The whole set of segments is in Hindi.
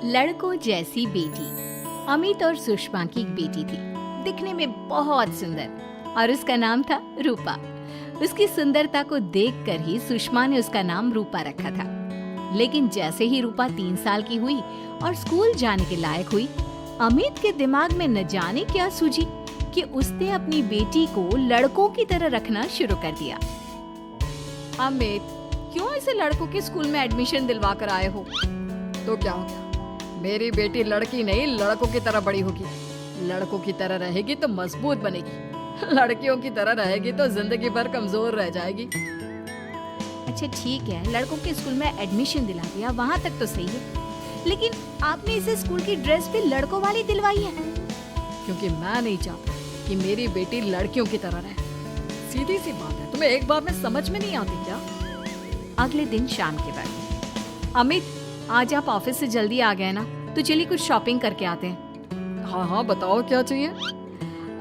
लड़कों जैसी बेटी। अमित और सुषमा की एक बेटी थी, दिखने में बहुत सुंदर, और उसका नाम था रूपा। उसकी सुंदरता को देखकर ही सुषमा ने उसका नाम रूपा रखा था। लेकिन जैसे ही रूपा 3 साल की हुई और स्कूल जाने के लायक हुई, अमित के दिमाग में न जाने क्या सूझी कि उसने अपनी बेटी को लड़कों की तरह रखना शुरू कर दिया। अमित, क्यों इसे लड़कों के स्कूल में एडमिशन दिलवा कर आए हो? तो क्या हो गया? मेरी बेटी लड़की नहीं लड़कों की तरह बड़ी होगी। लड़कों की तरह रहेगी तो मजबूत बनेगी, लड़कियों की तरह रहेगी तो जिंदगी भर कमजोर रह जाएगी। अच्छा ठीक है, लड़कों के स्कूल में एडमिशन दिला दिया, वहाँ तक तो सही है, लेकिन आपने इसे स्कूल की ड्रेस भी लड़कों वाली दिलवाई है। क्योंकि मैं नहीं चाहता कि मेरी बेटी लड़कियों की तरह रहे। सीधी सी बात है, तुम्हें एक बार में समझ में नहीं आती क्या? अगले दिन शाम के वक्त, अमित आज आप ऑफिस से जल्दी आ गए ना, तो चलिए कुछ शॉपिंग करके आते हैं। हाँ, बताओ क्या चाहिए?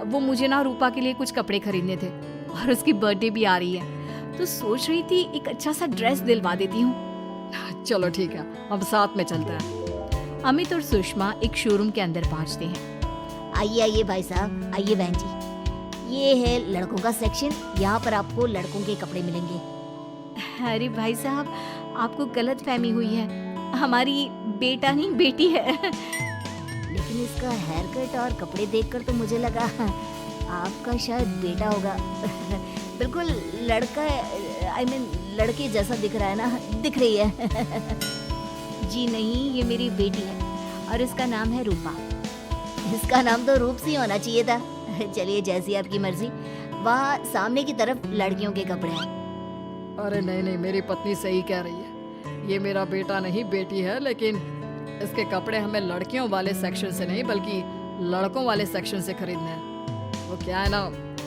वो मुझे ना रूपा के लिए कुछ कपड़े खरीदने थे, और उसकी बर्थडे भी आ रही है, तो सोच रही थी एक अच्छा सा ड्रेस दिलवा देती हूँ। चलो ठीक है, अब साथ में चलते हैं। अमित और सुषमा एक शोरूम के अंदर पहुँचते हैं। आइए आइए भाई साहब, आइए बहन जी, ये है लड़कों का सेक्शन। यहाँ पर आपको लड़कों के कपड़े मिलेंगे। अरे भाई साहब, आपको गलत फहमी हुई है, हमारी बेटा नहीं बेटी है। लेकिन इसका हेयर कट और कपड़े देखकर तो मुझे लगा आपका शायद बेटा होगा। बिल्कुल लड़का, आई मीन लड़के जैसा दिख रहा है ना, दिख रही है। जी नहीं, ये मेरी बेटी है और इसका नाम है रूपा। इसका नाम तो रूप सी होना चाहिए था। चलिए जैसी आपकी मर्जी। वहाँ सामने की तरफ लड़कियों के कपड़े हैं। अरे नहीं, मेरी पत्नी सही कह रही है, ये मेरा बेटा नहीं बेटी है, लेकिन इसके कपड़े हमें लड़कियों वाले सेक्शन से नहीं बल्कि लड़कों वाले सेक्शन से खरीदने हैं। वो क्या है ना,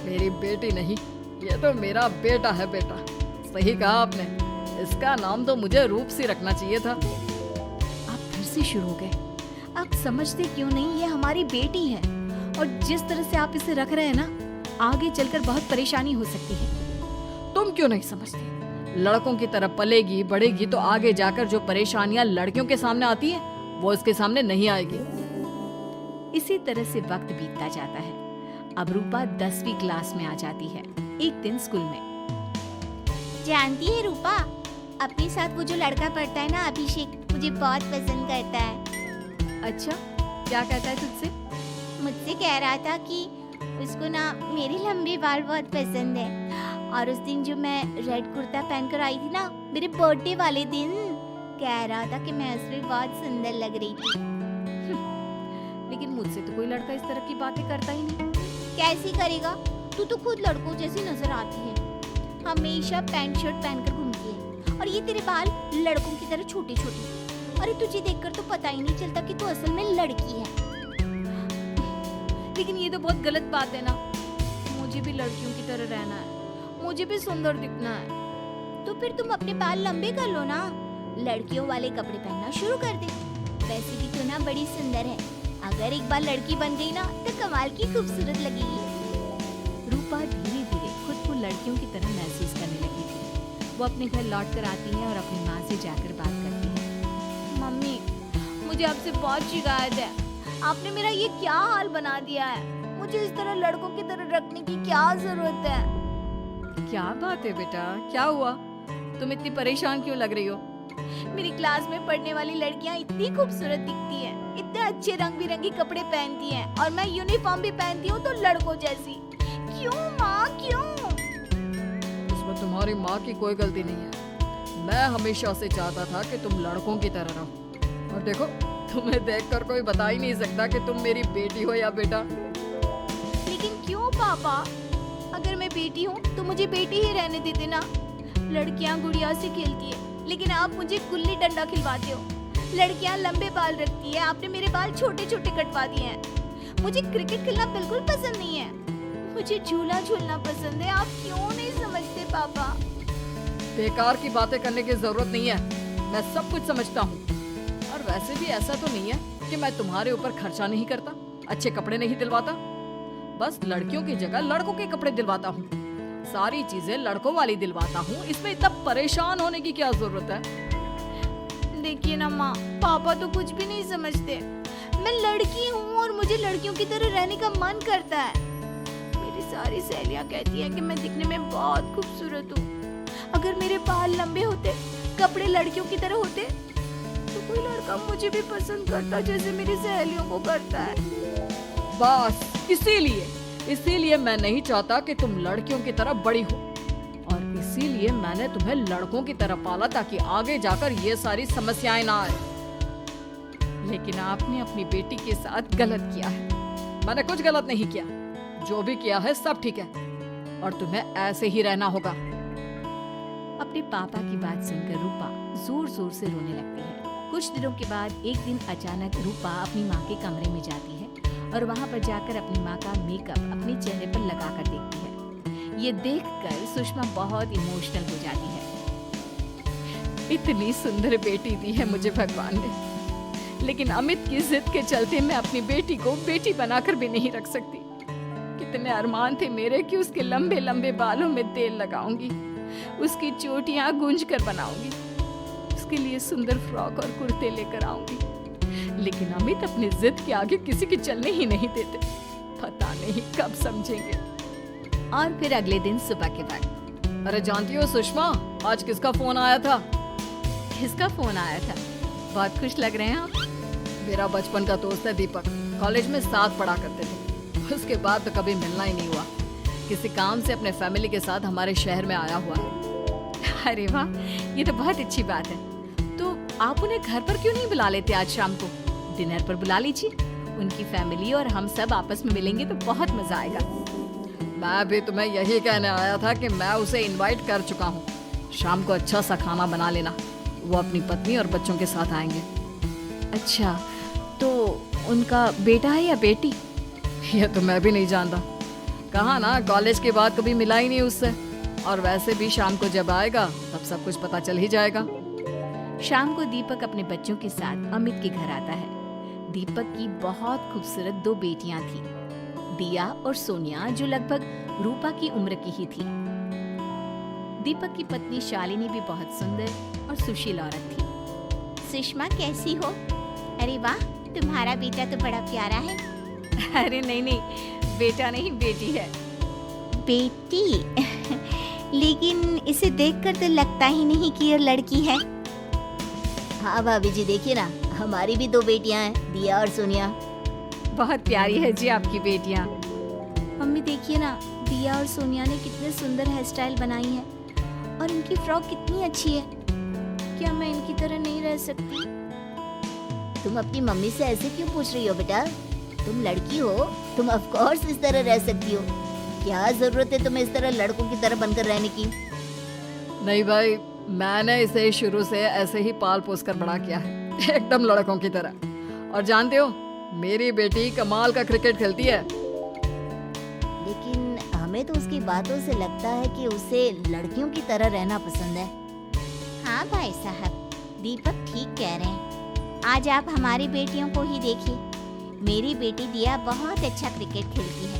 मेरी बेटी नहीं, ये तो मेरा बेटा है। बेटा सही कहा आपने, इसका नाम तो मुझे रूप सी रखना चाहिए था। आप फिर से शुरू हो गए। आप समझते क्यों नहीं, ये हमारी बेटी है, और जिस तरह से आप इसे रख रहे हैं ना, आगे चलकर बहुत परेशानी हो सकती है। तुम क्यों नहीं समझती? लड़कों की तरह पलेगी बढ़ेगी तो आगे जाकर जो परेशानियां लड़कियों के सामने आती है वो इसके सामने नहीं आएगी। इसी तरह से वक्त बीतता जाता है। अब रूपा 10वीं क्लास में आ जाती है। एक दिन स्कूल में, जानती है रूपा, अपने साथ वो जो लड़का पढ़ता है ना, अभिषेक, मुझे बहुत पसंद करता है। अच्छा, क्या कहता है तुझसे? मुझसे कह रहा था कि उसको ना मेरे लंबे बाल बहुत पसंद है, और उस दिन जो मैं रेड कुर्ता पहनकर आई थी ना, मेरे बर्थडे वाले दिन, कह रहा था कि मैं उसमें बहुत सुंदर लग रही थी। लेकिन मुझसे तो कोई लड़का इस तरह की बातें करता ही नहीं। कैसी करेगा? तू तो खुद लड़कों जैसी नजर आती है, हमेशा पैंट शर्ट पहनकर घूमती है, और ये तेरे बाल लड़कों की तरह छोटे छोटे। अरे तुझे देखकर तो पता ही नहीं चलता कि तू असल में लड़की है। लेकिन ये तो बहुत गलत बात है ना, मुझे भी लड़कियों की तरह रहना है, मुझे भी सुंदर दिखना है। तो फिर तुम अपने बाल लंबे कर लो ना, लड़कियों वाले कपड़े पहनना शुरू कर दे। वैसे भी तू ना बड़ी सुंदर है, अगर एक बार लड़की बन गई ना तो कमाल की खूबसूरत लगेगी। रूपा धीरे धीरे खुद को लड़कियों की तरह महसूस करने लगी थी। वो अपने घर लौट कर आती है और अपनी माँ से जाकर बात करती है। मम्मी, मुझे आपसे बहुत शिकायत है, आपने मेरा ये क्या हाल बना दिया है। मुझे इस तरह लड़कों की तरह रखने की क्या जरूरत है? क्या बात है बेटा, क्या हुआ? तुम इतनी परेशान क्यों लग रही हो? मेरी क्लास में पढ़ने वाली लड़कियां इतनी खूबसूरत दिखती हैं, इतने अच्छे रंग बिरंगे कपड़े पहनती हैं, और मैं यूनिफॉर्म भी पहनती हूँ तो लड़कों जैसी। क्यों माँ, क्यों? इसमें तुम्हारी माँ की कोई गलती नहीं है। मैं हमेशा से चाहता था कि तुम लड़कों की तरह रहो, और देखो तुम्हें देखकर कोई बता ही नहीं सकता कि तुम मेरी बेटी हो या बेटा। लेकिन क्यों पापा? अगर मैं बेटी हूँ तो मुझे बेटी ही रहने देते ना। लड़कियाँ गुड़िया से खेलती है, लेकिन आप मुझे गुल्ली डंडा खिलवाते हो। लड़कियाँ लंबे बाल रखती है, आपने मेरे बाल छोटे छोटे कटवा दिए हैं। मुझे क्रिकेट खेलना बिल्कुल पसंद नहीं है, मुझे झूला झूलना पसंद है। आप क्यों नहीं समझते पापा? बेकार की बातें करने की जरूरत नहीं है, मैं सब कुछ समझता हूँ। और वैसे भी ऐसा तो नहीं है कि मैं तुम्हारे ऊपर खर्चा नहीं करता, अच्छे कपड़े नहीं दिलवाता, बस लड़कियों की जगह लड़कों के कपड़े दिलवाता हूँ। सारी चीजें लड़कों वाली दिलवाता हूँ, इसमें इतना परेशान होने की क्या जरूरत है? देखिए ना माँ, पापा तो कुछ भी नहीं समझते। मैं लड़की हूँ और मुझे लड़कियों की तरह रहने का मन करता है। मेरी सारी सहेलियाँ कहती हैं कि मैं दिखने में बहुत खूबसूरत हूँ। अगर मेरे बाल लंबे होते, कपड़े लड़कियों की तरह होते, तो कोई लड़का मुझे भी पसंद करता जैसे मेरी सहेलियों को करता है। बस इसीलिए मैं नहीं चाहता कि तुम लड़कियों की तरह बड़ी हो, और इसीलिए मैंने तुम्हें लड़कों की तरह पाला ताकि आगे जाकर ये सारी समस्याएं ना आए। लेकिन आपने अपनी बेटी के साथ गलत किया है। मैंने कुछ गलत नहीं किया, जो भी किया है सब ठीक है, और तुम्हें ऐसे ही रहना होगा। अपने पापा की बात सुनकर रूपा जोर जोर से रोने लगती है। कुछ दिनों के बाद एक दिन अचानक रूपा अपनी माँ के कमरे में जाती है और वहाँ पर जाकर अपनी माँ का मेकअप अपने चेहरे पर लगाकर देखती है। ये देखकर सुषमा बहुत इमोशनल हो जाती है। इतनी सुंदर बेटी दी है मुझे भगवान ने, लेकिन अमित की जिद के चलते मैं अपनी बेटी को बेटी बनाकर भी नहीं रख सकती। कितने अरमान थे मेरे कि उसके लंबे लंबे बालों में तेल लगाऊंगी, उसकी चोटियां गूंज कर बनाऊंगी, उसके लिए सुंदर फ्रॉक और कुर्ते लेकर आऊंगी। लेकिन अमित अपनी जिद के आगे किसी के चलने ही नहीं देते। पता नहीं कब समझेंगे। और फिर अगले दिन सुबह के वक्त, अरे जानती हो सुषमा, आज किसका फोन आया था? किसका फोन आया था? बहुत खुश लग रहे हैं आप। मेरा बचपन का दोस्त है दीपक, कॉलेज में साथ पढ़ा करते थे। उसके बाद तो कभी मिलना ही नहीं हुआ। किसी काम से अपने फैमिली के साथ हमारे शहर में आया हुआ है। अरे वाह, ये तो बहुत अच्छी बात है। तो आप उन्हें घर पर क्यों नहीं बुला लेते? आज शाम को डिनर पर बुला लीजिए। उनकी फैमिली और हम सब आपस में मिलेंगे तो बहुत मजा आएगा। मैं भी तुम्हें यही कहने आया था कि मैं उसे इनवाइट कर चुका हूँ। शाम को अच्छा सा खाना बना लेना, वो अपनी पत्नी और बच्चों के साथ आएंगे। अच्छा, तो उनका बेटा है या बेटी? ये तो मैं भी नहीं जानता। कहा ना, कॉलेज के बाद कभी मिला ही नहीं उससे। और वैसे भी शाम को जब आएगा तब सब कुछ पता चल ही जाएगा। शाम को दीपक अपने बच्चों के साथ अमित के घर आता है। दीपक की बहुत खूबसूरत 2 बेटियां थी, दिया और सोनिया, जो लगभग रूपा की उम्र की ही थी। दीपक की पत्नी शालिनी भी बहुत सुंदर और सुशील औरत थी। सुषमा कैसी हो? अरे वाह, तुम्हारा बेटा तो बड़ा प्यारा है। अरे नहीं, बेटा नहीं, बेटी है। बेटी? लेकिन इसे देखकर तो लगता ही नहीं कि ये लड़की है। हाँ भाभी जी, देखिए ना, हमारी भी 2 बेटियां हैं, दिया और सोनिया। बहुत प्यारी है जी आपकी बेटियां। मम्मी देखिए ना, दिया और सोनिया ने कितने सुंदर हेयर स्टाइल बनाई है और इनकी फ्रॉक कितनी अच्छी है। क्या मैं इनकी तरह नहीं रह सकती? तुम अपनी मम्मी से ऐसे क्यों पूछ रही हो बेटा? तुम लड़की हो, तुम ऑफ कोर्स इस तरह रह सकती हो। क्या जरूरत है तुम्हें इस तरह लड़कों की तरह बनकर रहने की? नहीं भाई, मैंने इसे शुरू से ऐसे ही पाल पोस कर बड़ा किया है, एकदम लड़कों की तरह। और जानते हो, मेरी बेटी कमाल का क्रिकेट खेलती है। लेकिन हमें तो उसकी बातों से लगता है कि उसे लड़कियों की तरह रहना पसंद है। हाँ भाई साहब, दीपक ठीक कह रहे हैं। आज आप हमारी बेटियों को ही देखिए। मेरी बेटी दिया बहुत अच्छा क्रिकेट खेलती है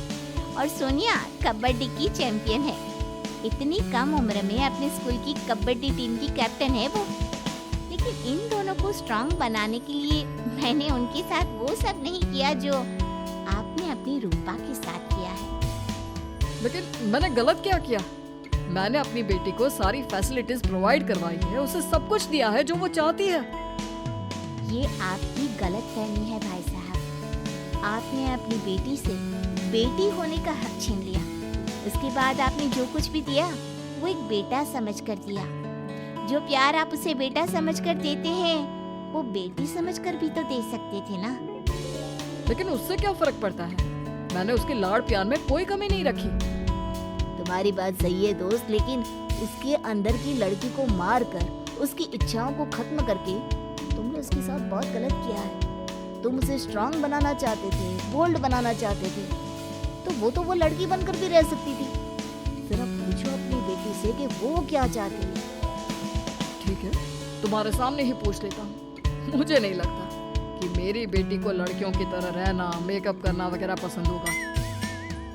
और सोनिया कबड्डी की चैंपियन है। इतनी कम उम्र में अपने स्कूल की कबड्डी टीम की कैप्टन है वो। लेकिन इन दोनों को स्ट्रांग बनाने के लिए मैंने उनके साथ वो सब नहीं किया जो आपने अपनी रूपा के साथ किया है। लेकिन मैंने गलत क्या किया? मैंने अपनी बेटी को सारी फैसिलिटीज प्रोवाइड करवाई है, उसे सब कुछ दिया है जो वो चाहती है। ये आपकी गलतफहमी है भाई साहब। आपने अपनी बेटी से बेटी होने का हक छीन लिया। उसके बाद आपने जो कुछ भी दिया वो एक बेटा समझकर दिया। जो प्यार आप उसे बेटा समझकर देते हैं वो बेटी समझकर भी तो दे सकते थे ना। लेकिन उससे क्या फर्क पड़ता है? मैंने उसके लाड़ प्यार में कोई कमी नहीं रखी। तुम्हारी बात सही है दोस्त, लेकिन उसके अंदर की लड़की को मार कर, उसकी इच्छाओं को खत्म करके तुमने उसके साथ बहुत गलत किया है। तुम उसे स्ट्रांग बनाना चाहते थे, बोल्ड बनाना चाहते थे, तो वो लड़की बनकर भी रह सकती थी। जरा पूछो अपनी बेटी से कि वो क्या चाहती है। ठीक है, तुम्हारे सामने ही पूछ लेता हूँ। मुझे नहीं लगता कि मेरी बेटी को लड़कियों की तरह रहना, मेकअप करना वगैरह पसंद होगा।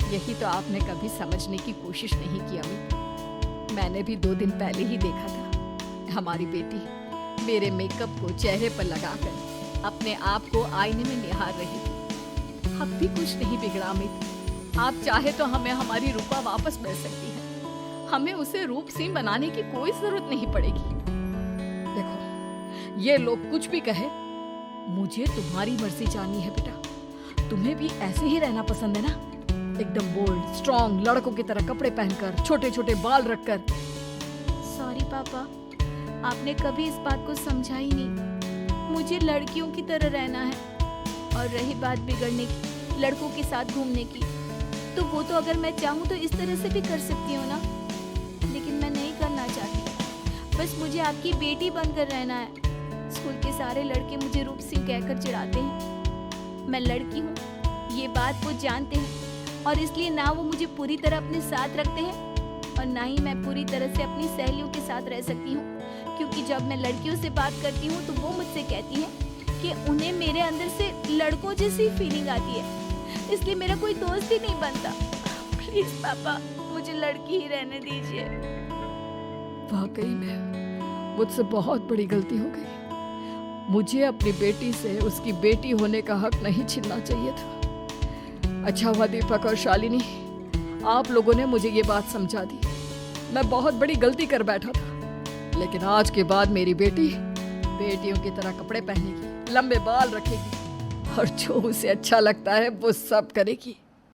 यही तो आपने कभी समझने की कोशिश नहीं की अमित। मैंने भी 2 दिन पहले ही देखा था। हमारी बेटी मेरे मेकअप को चेहरे पर लगाकर अपने आप को आईने में निहार रही थी। अब भी कुछ नहीं बिगड़ा अमित। आप चाहे तो हमें हमारी रूपा वापस मिल सकती है। हमें उसे रूप सिंह बनाने की कोई जरूरत नहीं पड़ेगी। देखो, ये लोग कुछ भी कहे, मुझे तुम्हारी मर्जी जाननी है बेटा। तुम्हें भी ऐसे ही रहना पसंद है ना? एकदम बोल्ड, स्ट्रॉन्ग, लड़कों की तरह कपड़े पहनकर, छोटे छोटे बाल रखकर। सॉरी पापा, आपने कभी इस बात को समझा ही नहीं। मुझे लड़कियों की तरह रहना है। और रही बात बिगड़ने की, लड़कों के साथ घूमने की, तो वो तो अगर मैं चाहूँ तो इस तरह से भी कर सकती हूँ ना। लेकिन मैं नहीं करना चाहती। बस मुझे आपकी बेटी बनकर रहना है। स्कूल के सारे लड़के मुझे रूप सिंह कहकर चिढ़ाते हैं। मैं लड़की हूँ, ये बात वो जानते हैं, और इसलिए ना वो मुझे पूरी तरह अपने साथ रखते हैं और ना ही मैं पूरी तरह से अपनी सहेलियों के साथ रह सकती हूँ। क्योंकि जब मैं लड़कियों से बात करती हूँ तो वो मुझसे कहती हैं कि उन्हें मेरे अंदर से लड़कों जैसी फीलिंग आती है, इसलिए मेरा कोई दोस्त ही नहीं बनता। प्लीज पापा, मुझे लड़की ही रहने दीजिए। वाकई में मुझसे बहुत बड़ी गलती हो गई। मुझे अपनी बेटी से उसकी बेटी होने का हक नहीं छीनना चाहिए था। अच्छा हुआ दीपक और शालिनी, आप लोगों ने मुझे ये बात समझा दी। मैं बहुत बड़ी गलती कर बैठा था। लेकिन आज के बाद मेरी बेटी बेटियों की तरह कपड़े पहनेगी, लंबे बाल रखेगी और जो उसे अच्छा लगता है वो सब करेगी।